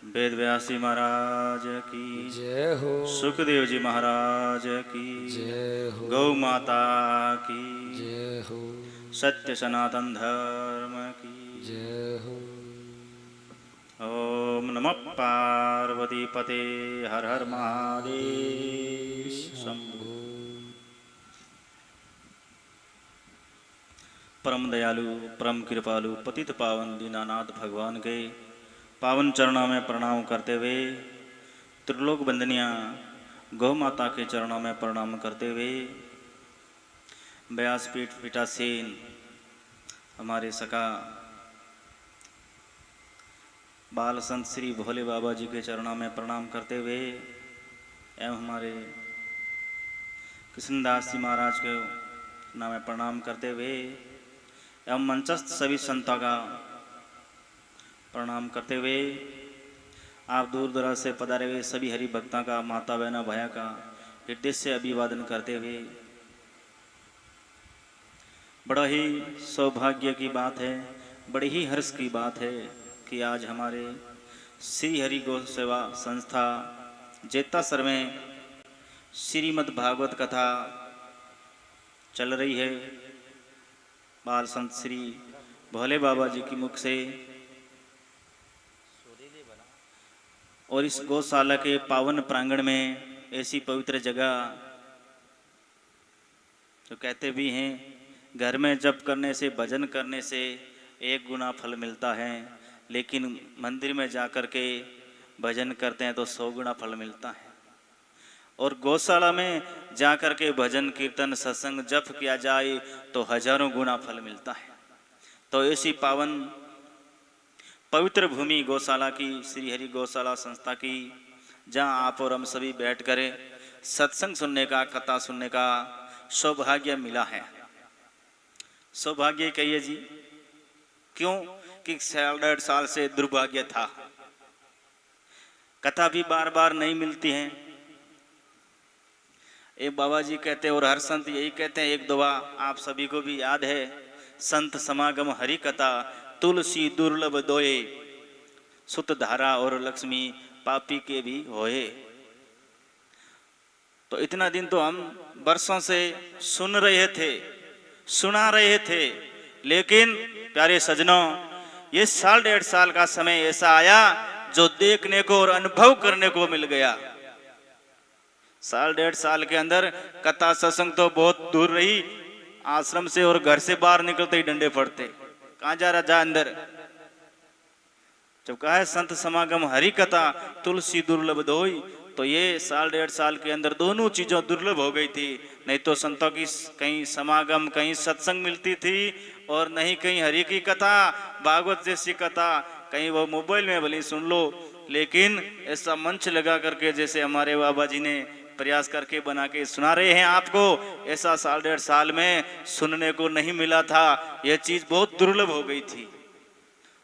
वेद व्यास जी महाराज की जय हो। सुखदेव जी महाराज की जय हो। गौ माता की जय हो। सत्य सनातन धर्म की जय हो। ओम नमः पार्वती पते हर हर महादेव शंभो। शंभो। परम दयालु परम कृपालु पतित पावन दीनानाथ भगवान के पावन चरणों में प्रणाम करते हुए त्रिलोक वंदनिया गौ माता के चरणों में प्रणाम करते हुए व्यासपीठ पीठासीन हमारे सका बाल संत श्री भोले बाबा जी के चरणों में प्रणाम करते हुए एवं हमारे कृष्णदास जी महाराज के नाम में प्रणाम करते हुए एवं मंचस्थ सभी संतों का प्रणाम करते हुए आप दूर दराज से पधारे हुए सभी हरि भक्तों का माता बहना भैया का हृदय से अभिवादन करते हुए बड़ा ही सौभाग्य की बात है, बड़ी ही हर्ष की बात है कि आज हमारे श्री हरि गौ सेवा संस्था जेतासर में श्रीमद् भागवत कथा चल रही है। बाल संत श्री भोले बाबा जी की मुख से और इस गौशाला के पावन प्रांगण में ऐसी पवित्र जगह जो कहते भी हैं घर में जप करने से भजन करने से 1 गुना फल मिलता है, लेकिन मंदिर में जाकर के भजन करते हैं तो 100 गुना फल मिलता है। और गौशाला में जाकर के भजन कीर्तन सत्संग जप किया जाए तो हजारों गुना फल मिलता है। तो ऐसी पावन पवित्र भूमि गौशाला की श्री हरि गौशाला संस्था की, जहाँ आप और हम सभी बैठ कर सत्संग सुनने का कथा सुनने का सौभाग्य मिला है। सौभाग्य कहिए जी, क्यों कि 1.5 साल से दुर्भाग्य था। कथा भी बार बार नहीं मिलती है। एक बाबा जी कहते हैं और हर संत यही कहते हैं, एक दुआ आप सभी को भी याद है, संत समागम हरि कथा तुलसी दुर्लभ दोए सुत धारा और लक्ष्मी पापी के भी होए। तो इतना दिन तो हम वर्षों से सुन रहे थे, सुना रहे थे, लेकिन प्यारे सजनों ये 1.5 साल का समय ऐसा आया जो देखने को और अनुभव करने को मिल गया। 1.5 साल के अंदर कथा सत्संग तो बहुत दूर रही, आश्रम से और घर से बाहर निकलते ही डंडे पड़ते, कहाँ जा रहा जा अंदर। जब कहा है संत समागम हरि कथा तुलसी दुर्लभ दोई, तो ये 1.5 साल के अंदर दोनों चीजों दुर्लभ हो गई थी। नहीं तो संतों की कहीं समागम कहीं सत्संग मिलती थी और नहीं कहीं हरि की कथा भागवत जैसी कथा कहीं वो मोबाइल में भले सुन लो, लेकिन ऐसा मंच लगा करके जैसे हमारे बाबा जी ने प्रयास करके बना के सुना रहे हैं आपको, ऐसा 1.5 साल में सुनने को नहीं मिला था। यह चीज बहुत दुर्लभ हो गई थी।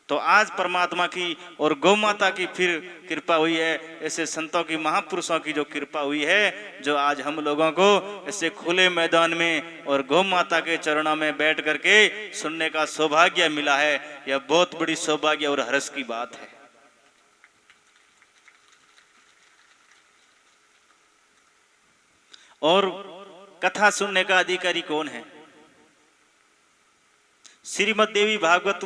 तो आज परमात्मा की और गौ माता की फिर कृपा हुई है, ऐसे संतों की महापुरुषों की जो कृपा हुई है, जो आज हम लोगों को ऐसे खुले मैदान में और गौ माता के चरणों में बैठ करके सुनने का सौभाग्य मिला है। यह बहुत बड़ी सौभाग्य और हर्ष की बात है। और कथा सुनने का अधिकारी कौन है? श्रीमद् देवी भागवत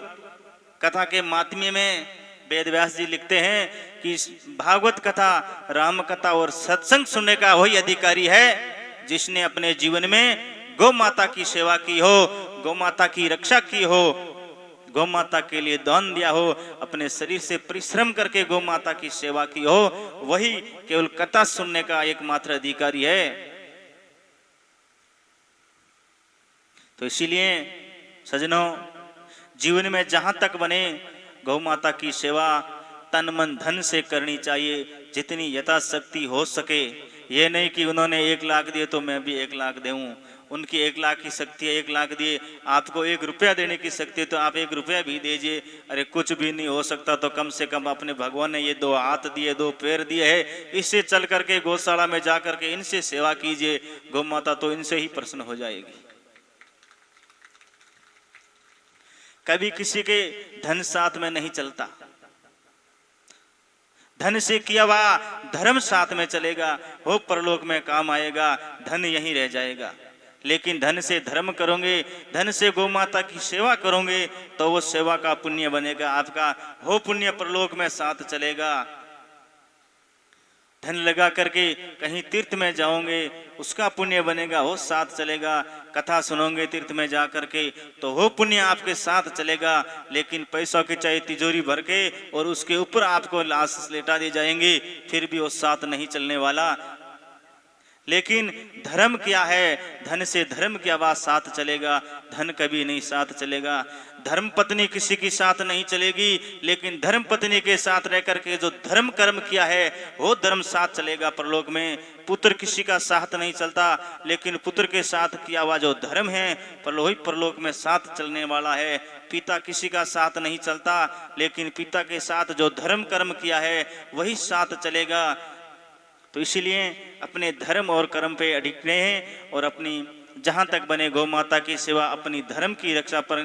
कथा के मातमी में वेद व्यास जी लिखते हैं कि भागवत कथा राम कथा और सत्संग सुनने का वही अधिकारी है जिसने अपने जीवन में गौ माता की सेवा की हो, गौ माता की रक्षा की हो, गौ माता के लिए दान दिया हो, अपने शरीर से परिश्रम करके गौ माता की सेवा की हो, वही केवल कथा सुनने का एकमात्र अधिकारी है। तो इसीलिए सजनों जीवन में जहां तक बने गौ माता की सेवा तन मन धन से करनी चाहिए, जितनी यथाशक्ति हो सके। ये नहीं कि उन्होंने 1 लाख दिए तो मैं भी 1 लाख दूं, उनकी 1 लाख की शक्ति है, 1 लाख दिए, आपको 1 रुपया देने की शक्ति है तो आप 1 रुपया भी दीजिए। अरे कुछ भी नहीं हो सकता तो कम से कम अपने भगवान ने ये 2 हाथ दिए, 2 पैर दिए है, इससे चल करके गौशाला में जा करके इनसे सेवा कीजिए, गौ माता तो इनसे ही प्रसन्न हो जाएगी। कभी किसी के धन साथ में नहीं चलता। धन से किया हुआ धर्म साथ में चलेगा, वो परलोक में काम आएगा, धन यहीं रह जाएगा। लेकिन धन से धर्म करोगे, धन से गौ माता की सेवा करोगे तो वो सेवा का पुण्य बनेगा आपका, वो पुण्य परलोक में साथ चलेगा। धन लगा करके कहीं तीर्थ में जाओगे, उसका पुण्य बनेगा, वो साथ चलेगा। कथा सुनोगे तीर्थ में जा करके तो वो पुण्य आपके साथ चलेगा। लेकिन पैसों की चाहे तिजोरी भर के और उसके ऊपर आपको लाश लेटा दी जाएंगे, फिर भी वो साथ नहीं चलने वाला। लेकिन धर्म क्या है, धन से धर्म की आवाज साथ चलेगा, धन कभी नहीं साथ चलेगा। धर्म पत्नी किसी की साथ नहीं चलेगी, लेकिन धर्म पत्नी के साथ रह करके जो धर्म कर्म किया है वो धर्म साथ चलेगा परलोक में। पुत्र किसी का साथ नहीं चलता, लेकिन पुत्र के साथ किया हुआ जो धर्म है वही परलोक में साथ चलने वाला है। पिता किसी का साथ नहीं चलता, लेकिन पिता के साथ जो धर्म कर्म किया है वही साथ चलेगा। तो इसीलिए अपने धर्म और कर्म पे अडिग रहें और अपनी जहाँ तक बने गौ माता की सेवा, अपनी धर्म की रक्षा पर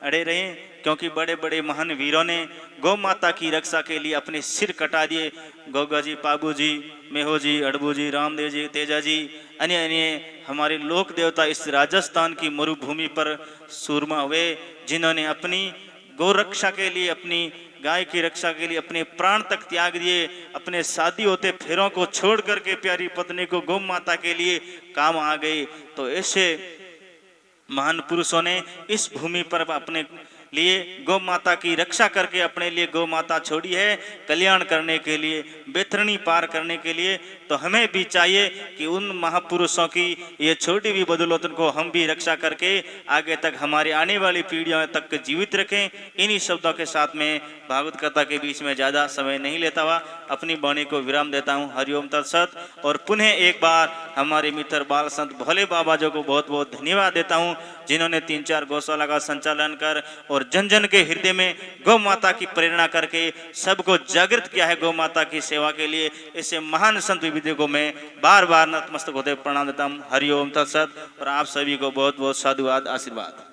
अड़े रहें। क्योंकि बड़े बड़े महान वीरों ने गौ माता की रक्षा के लिए अपने सिर कटा दिए। गोगा जी, पाबू जी, मेहो जी, अड़बू जी, रामदेव जी, तेजा जी, अन्य अन्य हमारे लोक देवता इस राजस्थान की मरुभूमि पर सूरमा हुए, जिन्होंने अपनी गौ रक्षा के लिए, अपनी गाय की रक्षा के लिए अपने प्राण तक त्याग दिए। अपने शादी होते फेरों को छोड़ करके प्यारी पत्नी को गौ माता के लिए काम आ गए। तो ऐसे महान पुरुषों ने इस भूमि पर अपने लिए गौ माता की रक्षा करके अपने लिए गौ माता छोड़ी है, कल्याण करने के लिए, बेतरणी पार करने के लिए। तो हमें भी चाहिए कि उन महापुरुषों की ये छोटी भी बदौलत को हम भी रक्षा करके आगे तक हमारी आने वाली पीढ़ियों तक जीवित रखें। इन्हीं शब्दों के साथ में भागवत कथा के बीच में ज़्यादा समय नहीं लेता हुआ अपनी वाणी को विराम देता हूँ। हरिओम तत्सत। और पुनः एक बार हमारे मित्र बाल संत भोले बाबा जी को बहुत बहुत धन्यवाद देता हूँ, जिन्होंने 3-4 गौशाला का संचालन कर और जन जन के हृदय में गौ माता की प्रेरणा करके सबको जागृत किया है गौ माता की सेवा के लिए। ऐसे महान संत विभूतियों को मैं बार बार नतमस्तक होते प्रणाम देता हूँ। हरिओम तत्सत। और आप सभी को बहुत बहुत साधुवाद, आशीर्वाद।